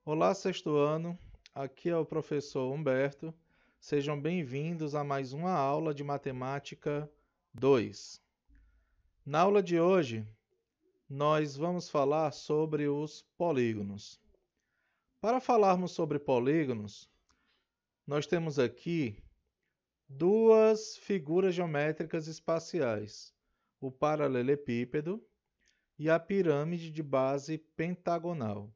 Olá, sexto ano. Aqui é o professor Humberto. Sejam bem-vindos a mais uma aula de Matemática 2. Na aula de hoje, nós vamos falar sobre os polígonos. Para falarmos sobre polígonos, nós temos aqui duas figuras geométricas espaciais: o paralelepípedo e a pirâmide de base pentagonal.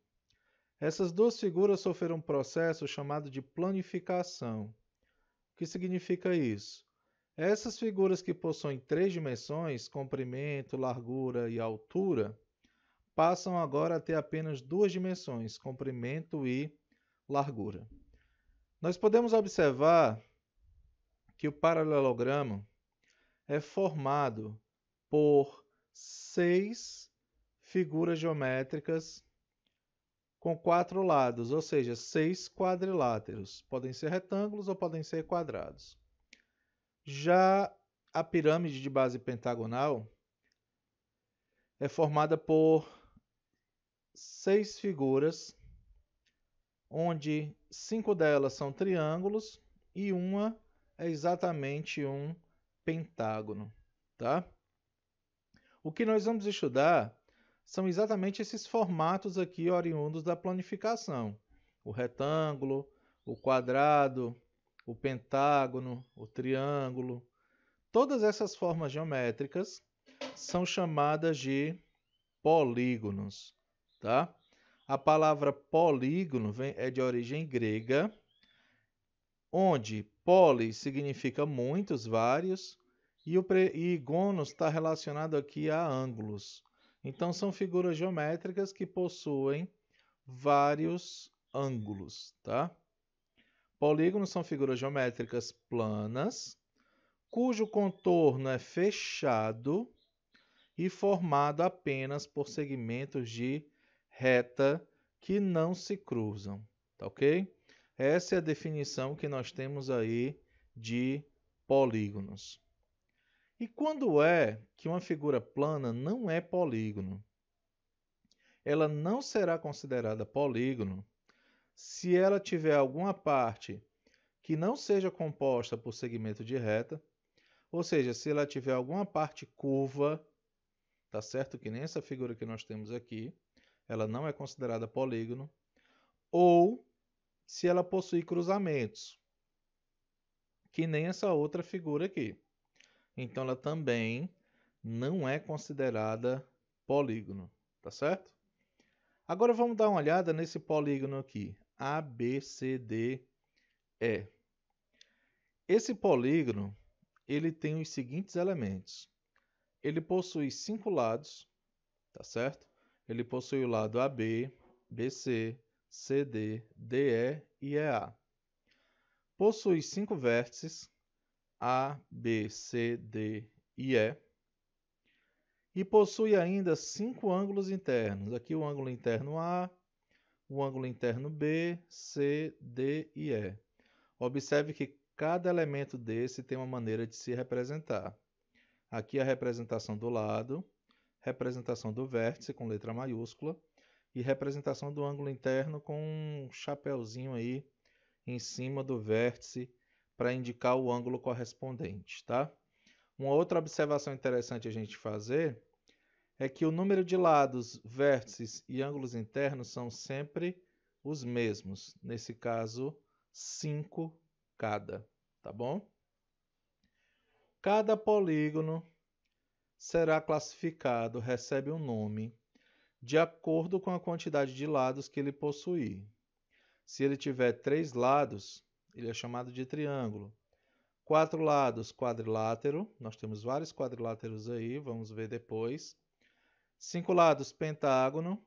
Essas duas figuras sofreram um processo chamado de planificação. O que significa isso? Essas figuras que possuem três dimensões, comprimento, largura e altura, passam agora a ter apenas duas dimensões, comprimento e largura. Nós podemos observar que o paralelogramo é formado por seis figuras geométricas com quatro lados, ou seja, seis quadriláteros. Podem ser retângulos ou podem ser quadrados. Já a pirâmide de base pentagonal é formada por seis figuras, onde cinco delas são triângulos e uma é exatamente um pentágono, tá? O que nós vamos estudar são exatamente esses formatos aqui oriundos da planificação. O retângulo, o quadrado, o pentágono, o triângulo. Todas essas formas geométricas são chamadas de polígonos, tá? A palavra polígono é de origem grega, onde poli significa muitos, vários, e gonos está relacionado aqui a ângulos. Então, são figuras geométricas que possuem vários ângulos, tá? Polígonos são figuras geométricas planas, cujo contorno é fechado e formado apenas por segmentos de reta que não se cruzam, tá ok? Essa é a definição que nós temos aí de polígonos. E quando é que uma figura plana não é polígono? Ela não será considerada polígono se ela tiver alguma parte que não seja composta por segmento de reta, ou seja, se ela tiver alguma parte curva, tá certo? Que nem essa figura que nós temos aqui, ela não é considerada polígono, ou se ela possui cruzamentos, que nem essa outra figura aqui. Então, ela também não é considerada polígono, tá certo? Agora vamos dar uma olhada nesse polígono aqui, ABCDE. Esse polígono, ele tem os seguintes elementos. Ele possui 5 lados, tá certo? Ele possui o lado AB, BC, CD, DE e EA. Possui 5 vértices, A, B, C, D e E. E possui ainda 5 ângulos internos. Aqui o ângulo interno A, o ângulo interno B, C, D e E. Observe que cada elemento desse tem uma maneira de se representar. Aqui a representação do lado, representação do vértice com letra maiúscula e representação do ângulo interno com um chapeuzinho aí em cima do vértice para indicar o ângulo correspondente, tá? Uma outra observação interessante a gente fazer é que o número de lados, vértices e ângulos internos são sempre os mesmos. Nesse caso, 5 cada, tá bom? Cada polígono será classificado, recebe um nome, de acordo com a quantidade de lados que ele possuir. Se ele tiver 3 lados, ele é chamado de triângulo. 4 lados, quadrilátero. Nós temos vários quadriláteros aí, vamos ver depois. 5 lados, pentágono.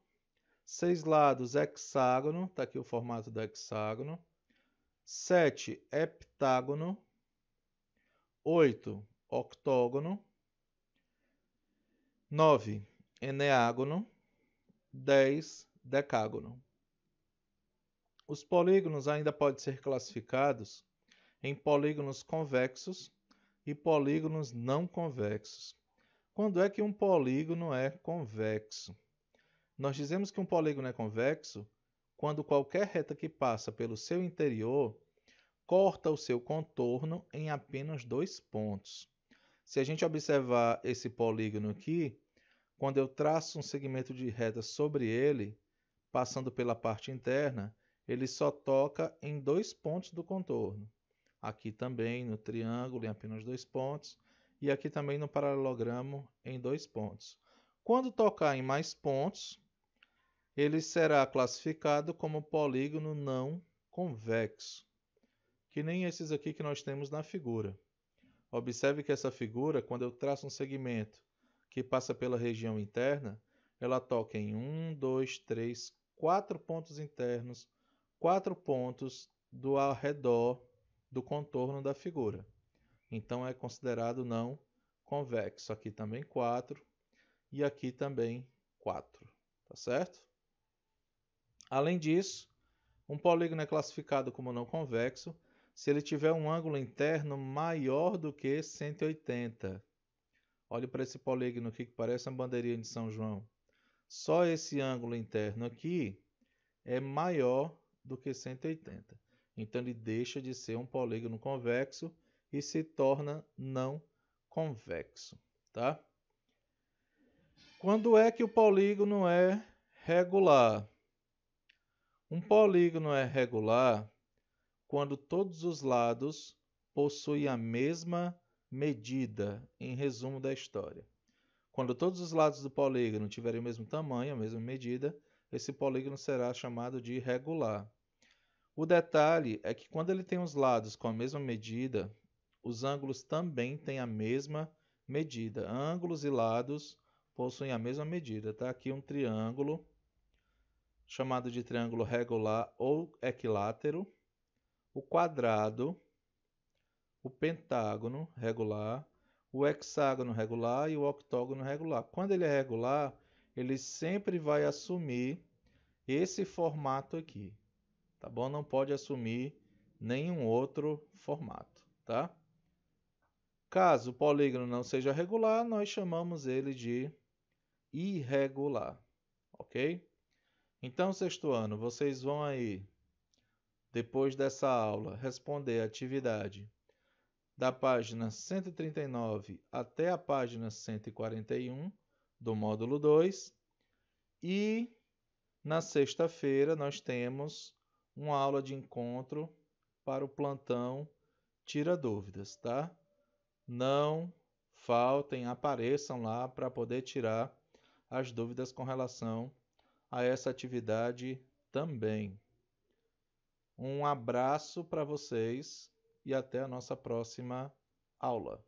6 lados, hexágono. Está aqui o formato do hexágono. 7, heptágono. 8, octógono. 9, eneágono. 10, decágono. Os polígonos ainda podem ser classificados em polígonos convexos e polígonos não convexos. Quando é que um polígono é convexo? Nós dizemos que um polígono é convexo quando qualquer reta que passa pelo seu interior corta o seu contorno em apenas 2 pontos. Se a gente observar esse polígono aqui, quando eu traço um segmento de reta sobre ele, passando pela parte interna, ele só toca em 2 pontos do contorno. Aqui também no triângulo em apenas 2 pontos e aqui também no paralelogramo em 2 pontos. Quando tocar em mais pontos, ele será classificado como polígono não convexo, que nem esses aqui que nós temos na figura. Observe que essa figura, quando eu traço um segmento que passa pela região interna, ela toca em 1, 2, 3, 4 pontos internos, 4 pontos do ao redor do contorno da figura. Então é considerado não convexo. Aqui também 4 e aqui também 4, tá certo? Além disso, um polígono é classificado como não convexo se ele tiver um ângulo interno maior do que 180. Olhe para esse polígono aqui que parece uma bandeirinha de São João. Só esse ângulo interno aqui é maior do que 180. Então ele deixa de ser um polígono convexo e se torna não convexo, tá? Quando é que o polígono é regular? Um polígono é regular quando todos os lados possuem a mesma medida, em resumo da história. Quando todos os lados do polígono tiverem o mesmo tamanho, a mesma medida, esse polígono será chamado de regular. O detalhe é que quando ele tem os lados com a mesma medida, os ângulos também têm a mesma medida. Ângulos e lados possuem a mesma medida. Tá aqui um triângulo, chamado de triângulo regular ou equilátero, o quadrado, o pentágono regular, o hexágono regular e o octógono regular. Quando ele é regular, ele sempre vai assumir esse formato aqui, tá bom? Não pode assumir nenhum outro formato, tá? Caso o polígono não seja regular, nós chamamos ele de irregular, ok? Então, sexto ano, vocês vão aí, depois dessa aula, responder a atividade da página 139 até a página 141 do módulo 2. E na sexta-feira nós temos uma aula de encontro para o plantão Tira Dúvidas, tá? Não faltem, apareçam lá para poder tirar as dúvidas com relação a essa atividade também. Um abraço para vocês e até a nossa próxima aula.